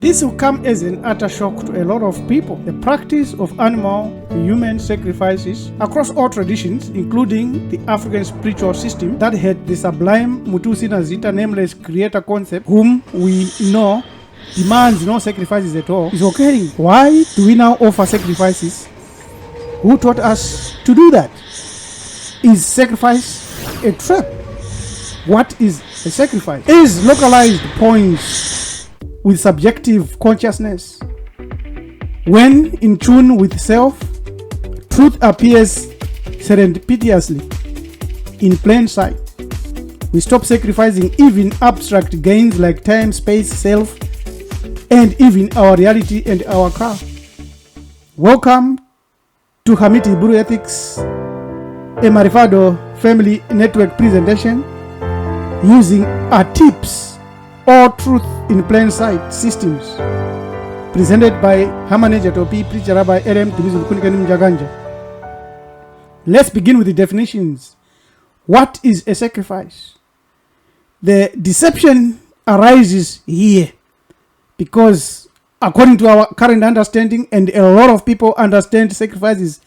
This will come as an utter shock to a lot of people. The practice of animal to human sacrifices across all traditions, including the African spiritual system that had the sublime MutiUsinaZita, nameless creator concept, whom we know demands no sacrifices at all, is occurring. Why do we now offer sacrifices? Who taught us to do that? Is sacrifice a trap? What is a sacrifice? Is localized points with subjective consciousness. When in tune with self, truth appears serendipitously in plain sight. We stop sacrificing even abstract gains like time, space, self, and even our reality and our car. Welcome to HNT Ptr Ethics, a Marifado Family Network presentation using ATIPS or Truth in Plain Sight systems, presented by HNT Ptr LMDumizulu. Let's begin with the definitions. What is a sacrifice? The deception arises here because, according to our current understanding, and a lot of people understand sacrifices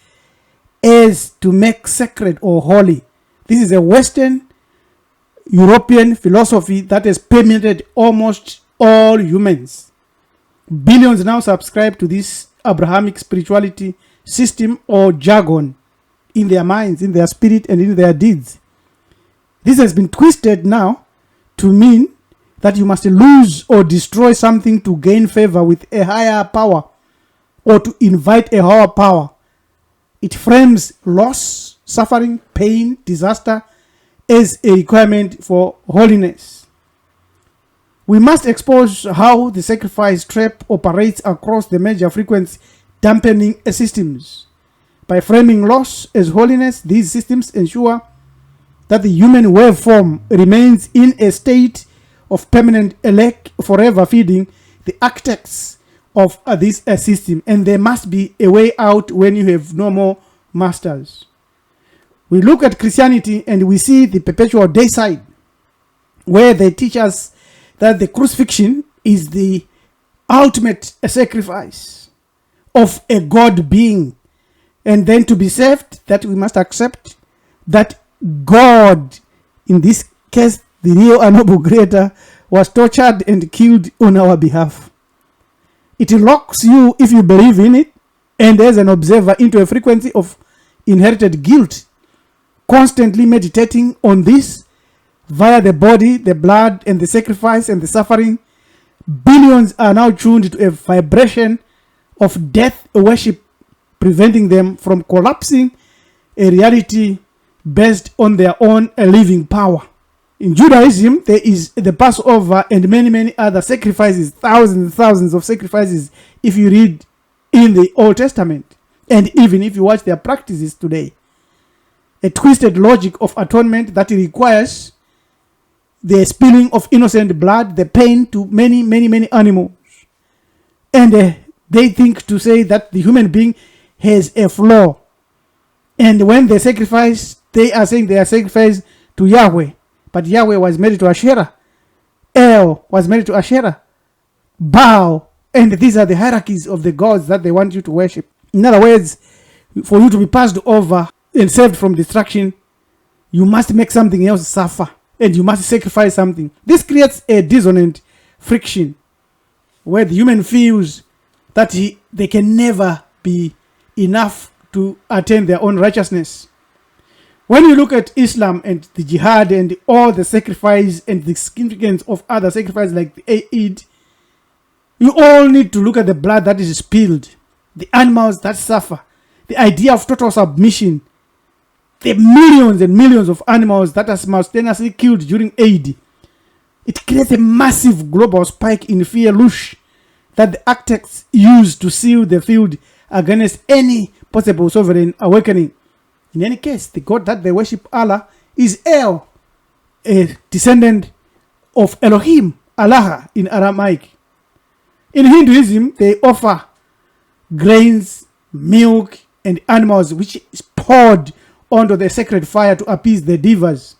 as to make sacred or holy. This is a Western European philosophy that has permeated almost all humans. Billions now subscribe to this Abrahamic spirituality system or jargon in their minds, in their spirit, and in their deeds. This has been twisted now to mean that you must lose or destroy something to gain favor with a higher power or to invite a higher power. It frames loss, suffering, pain, disaster as a requirement for holiness. We must expose how the sacrifice trap operates across the major frequency dampening systems. By framing loss as holiness, these systems ensure that the human waveform remains in a state of permanent elect, forever feeding the architects of this system, and there must be a way out when you have no more masters. We look at Christianity and we see the perpetual day side, where they teach us that the crucifixion is the ultimate sacrifice of a God being, and then to be saved, that we must accept that God, in this case the real and noble creator, was tortured and killed on our behalf. It locks you, if you believe in it, and as an observer, into a frequency of inherited guilt, constantly meditating on this via the body, the blood, and the sacrifice and the suffering. Billions are now tuned to a vibration of death worship, preventing them from collapsing a reality based on their own living power. In Judaism, there is the Passover and many other sacrifices, thousands of sacrifices, if you read in the Old Testament, and even if you watch their practices today. A twisted logic of atonement that requires the spilling of innocent blood, the pain to many animals. And they think to say that the human being has a flaw. And when they sacrifice, they are saying they are sacrificed to Yahweh. But Yahweh was married to Asherah. El was married to Asherah. Baal. And these are the hierarchies of the gods that they want you to worship. In other words, for you to be passed over and saved from destruction, you must make something else suffer. And you must sacrifice something. This creates a dissonant friction where the human feels that they can never be enough to attain their own righteousness. When you look at Islam and the jihad and all the sacrifice and the significance of other sacrifices like the Eid, you all need to look at the blood that is spilled, the animals that suffer, the idea of total submission, the millions and millions of animals that are simultaneously killed during Eid. It creates a massive global spike in fear, loosh, that the architects use to seal the field against any possible sovereign awakening. In any case, the God that they worship, Allah, is El, a descendant of Elohim, Allah in Aramaic. In Hinduism, they offer grains, milk, and animals which is poured onto the sacred fire to appease the devas.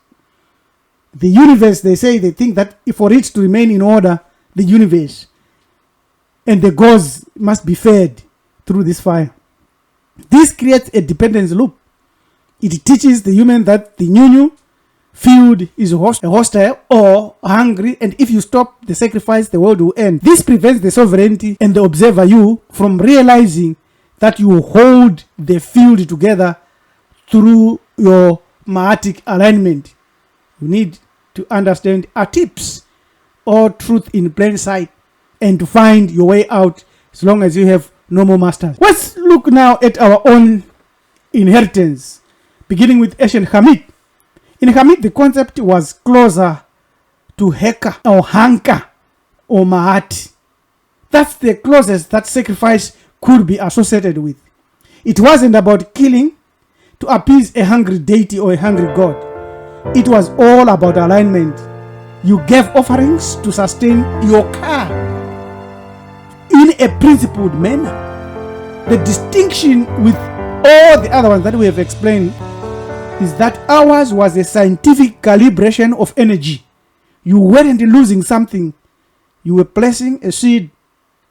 The universe, they say, they think that for it to remain in order, the universe, and the gods must be fed through this fire. This creates a dependence loop. It teaches the human that the new field is hostile or hungry, and if you stop the sacrifice, the world will end. This prevents the sovereignty and the observer you from realizing that you hold the field together through your Mahatic alignment. You need to understand ATIPS, or truth in plain sight, and to find your way out as long as you have no more masters. Let's look now at our own inheritance, beginning with ancient Kemetic. In Kemetic, the concept was closer to Heka or Hanka or Mahat. That's the closest that sacrifice could be associated with. It wasn't about killing to appease a hungry deity or a hungry god. It was all about alignment. You gave offerings to sustain your car in a principled manner. The distinction with all the other ones that we have explained is that ours was a scientific calibration of energy. You weren't losing something. You were placing a seed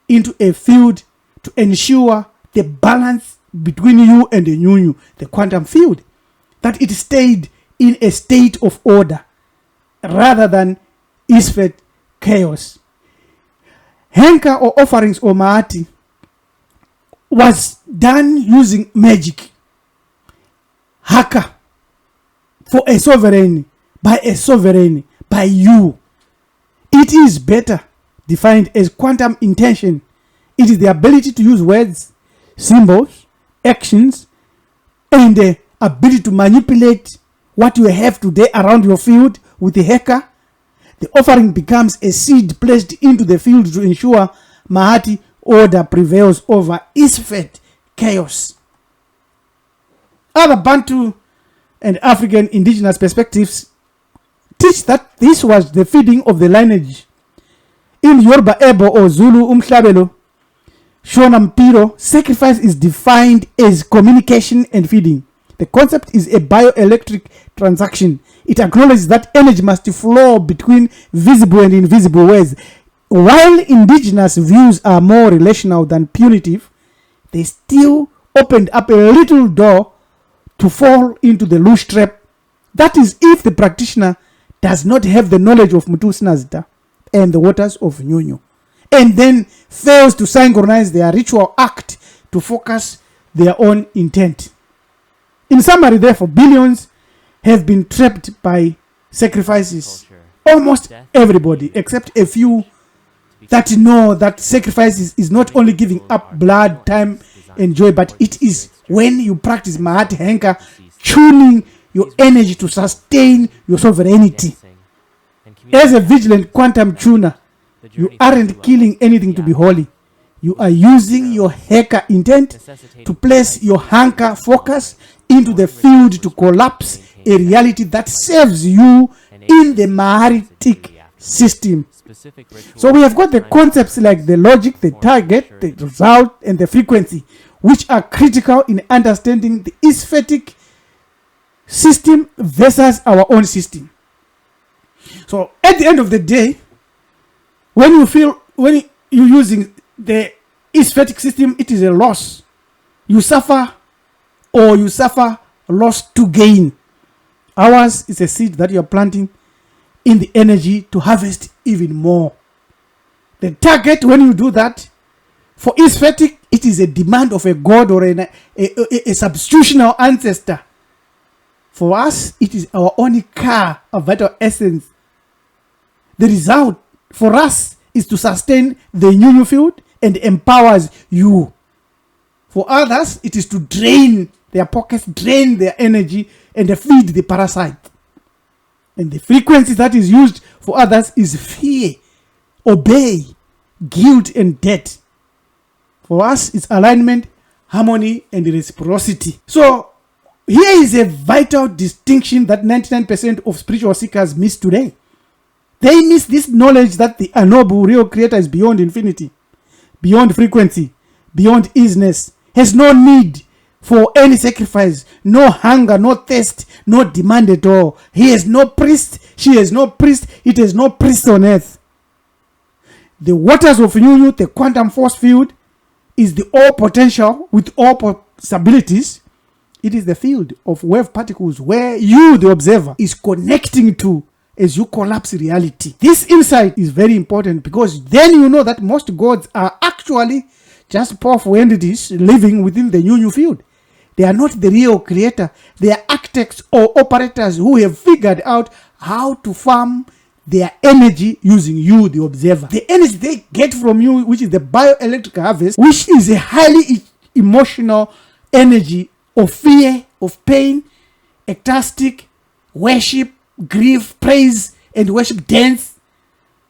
into a field to ensure the balance between you and the new, the quantum field, that it stayed in a state of order rather than isfet chaos. Henka or offerings or Mahati was done using magic. Haka for a sovereign, by you. It is better defined as quantum intention. It is the ability to use words, symbols, actions, and the ability to manipulate what you have today around your field with the Heka. The offering becomes a seed placed into the field to ensure Mahati order prevails over Isfet chaos. Other Bantu and African indigenous perspectives teach that this was the feeding of the lineage. In Yoruba Ebo or Zulu Umhlabelo, Shona Mpiro, sacrifice is defined as communication and feeding. The concept is a bioelectric transaction. It acknowledges that energy must flow between visible and invisible ways. While indigenous views are more relational than punitive, they still opened up a little door to fall into the loosh trap. That is, if the practitioner does not have the knowledge of MutiUsinaZita and the waters of Nyunyu, and then fails to synchronize their ritual act to focus their own intent. In summary, therefore, billions have been trapped by sacrifices. Almost everybody, except a few that know that sacrifices is not only giving up blood, time, and joy, but it is when you practice Mahat Henka, tuning your energy to sustain your sovereignty. As a vigilant quantum tuner, you aren't killing anything to be holy. You are using your Heka intent to place your Hanka focus into the field to collapse a reality that serves you in the Mahatic system. So we have got the concepts like the logic, the target, the result, and the frequency, which are critical in understanding the aesthetic system versus our own system. So at the end of the day, when you're using the aesthetic system, it is a loss. You suffer loss to gain. Ours is a seed that you're planting in the energy to harvest even more. The target, when you do that, for aesthetic, it is a demand of a god or a substitutional ancestor. For us, it is our own car of vital essence. The result for us is to sustain the new field and empowers you. For others, it is to drain their pockets, drain their energy, and feed the parasite. And the frequency that is used for others is fear, obey, guilt, and debt. For us, it's alignment, harmony, and reciprocity. So here is a vital distinction that 99% of spiritual seekers miss today. They miss this knowledge that the unknowable real creator is beyond infinity, beyond frequency, beyond easiness, has no need for any sacrifice, no hunger, no thirst, no demand at all. He has no priest, she has no priest, it has no priest on earth. The waters of Nyunyu, the quantum force field, is the all potential with all possibilities. It is the field of wave particles where you, the observer, is connecting to as you collapse reality. This insight is very important because then you know that most gods are actually just powerful entities living within the Nyunyu field. They are not the real creator. They are architects or operators who have figured out how to farm their energy using you, the observer. The energy they get from you, which is the bioelectric harvest, which is a highly emotional energy of fear, of pain, ecstatic, worship, grief, praise, and worship dance,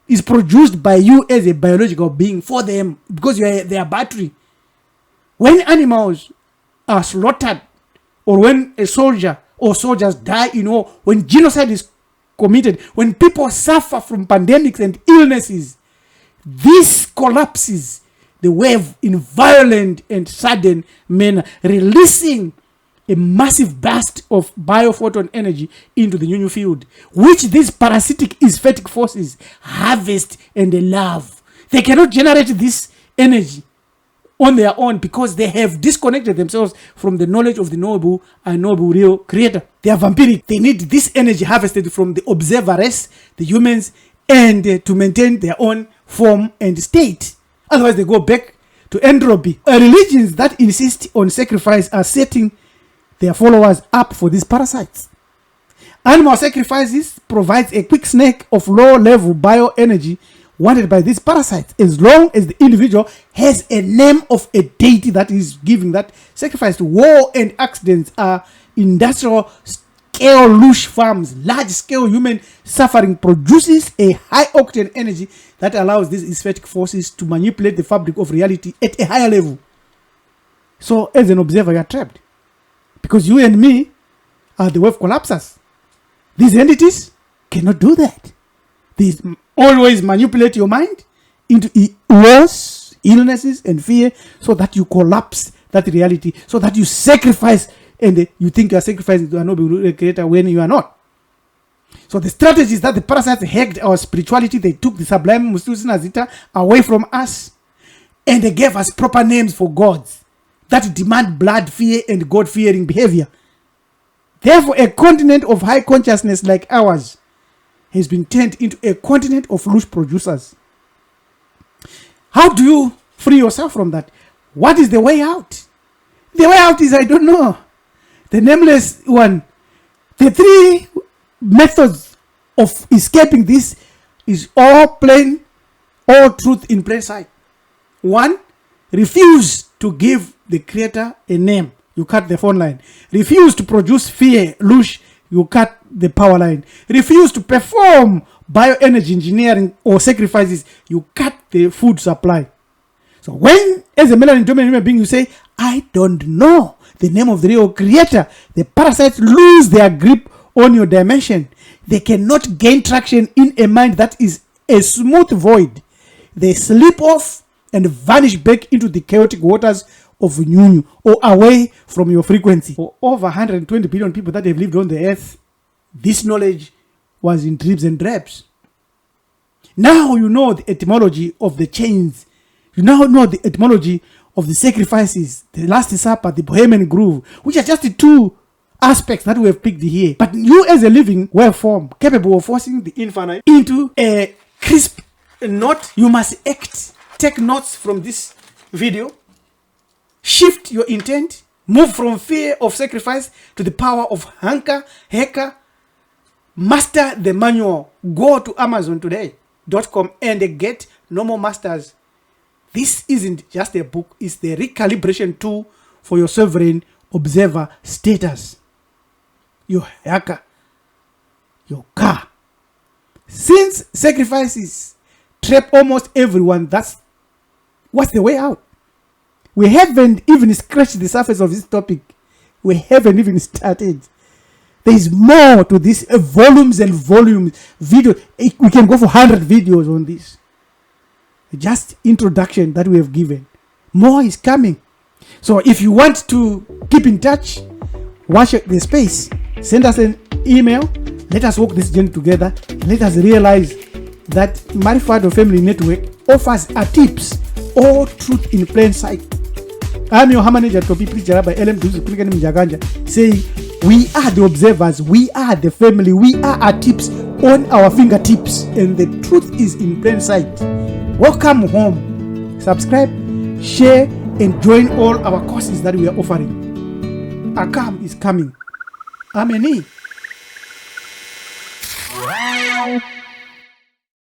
is produced by you as a biological being for them because you are their battery. When animals are slaughtered, or when a soldier or soldiers die, when genocide is committed, when people suffer from pandemics and illnesses, this collapses the wave in violent and sudden manner, releasing a massive burst of biophoton energy into the Nyunyu field, which these parasitic aesthetic forces harvest and they love. They cannot generate this energy on their own because they have disconnected themselves from the knowledge of the noble and noble real creator. They are vampiric. They need this energy harvested from the observer race, the humans, and to maintain their own form and state. Otherwise they go back to entropy. Religions that insist on sacrifice are setting their followers up for these parasites. Animal sacrifices provides a quick snack of low-level bioenergy wanted by these parasites, as long as the individual has a name of a deity that is giving that sacrifice. War and accidents are industrial-scale loosh farms. Large-scale human suffering produces a high-octane energy that allows these aesthetic forces to manipulate the fabric of reality at a higher level. So, as an observer, you are trapped. Because you and me are the wave collapsers. These entities cannot do that. They always manipulate your mind into wars, illnesses, and fear so that you collapse that reality, so that you sacrifice and you think you are sacrificing to a noble creator when you are not. So the strategies that the parasites hacked our spirituality, they took the sublime MutiUsinaZita away from us and they gave us proper names for gods that demand blood fear and God-fearing behavior. Therefore, a continent of high consciousness like ours has been turned into a continent of loosh producers. How do you free yourself from that? What is the way out? The way out is, I don't know. The nameless one. The three methods of escaping this is all truth in plain sight. 1, refuse to give the creator a name. You cut the phone line. Refuse to produce fear, loosh. You cut the power line. Refuse to perform bioenergy engineering or sacrifices. You cut the food supply. So when, as a melanin dominant human being, you say, I don't know the name of the real creator, the parasites lose their grip on your dimension. They cannot gain traction in a mind that is a smooth void. They slip off and vanish back into the chaotic waters of Nyunyu or away from your frequency. For over 120 billion people that have lived on the earth, this knowledge was in dribs and drabs. Now you know the etymology of the chains. You now know the etymology of the sacrifices, the Last Supper, the Bohemian groove, which are just the two aspects that we have picked here. But you as a living waveform, capable of forcing the infinite into a crisp knot, you must act. Take notes from this video. Shift your intent. Move from fear of sacrifice to the power of hunger. Master the manual. Go to Amazon.com and get normal masters. This isn't just a book. It's the recalibration tool for your sovereign observer status. Your hacker. Your car. Since sacrifices trap almost everyone, what's the way out? We haven't even scratched the surface of this topic. We haven't even started. There is more to this, volumes and volumes. Video. We can go for 100 videos on this. Just introduction that we have given. More is coming. So if you want to keep in touch, watch the space. Send us an email. Let us walk this journey together. Let us realize that Marifado Family Network offers ATIPS, all truth in plain sight. I'm your manager to be preacher by LMDumizulu saying, we are the observers, we are the family, we are ATIPS on our fingertips, and the truth is in plain sight. Welcome home. Subscribe, share, and join all our courses that we are offering. Akam is coming. Amen.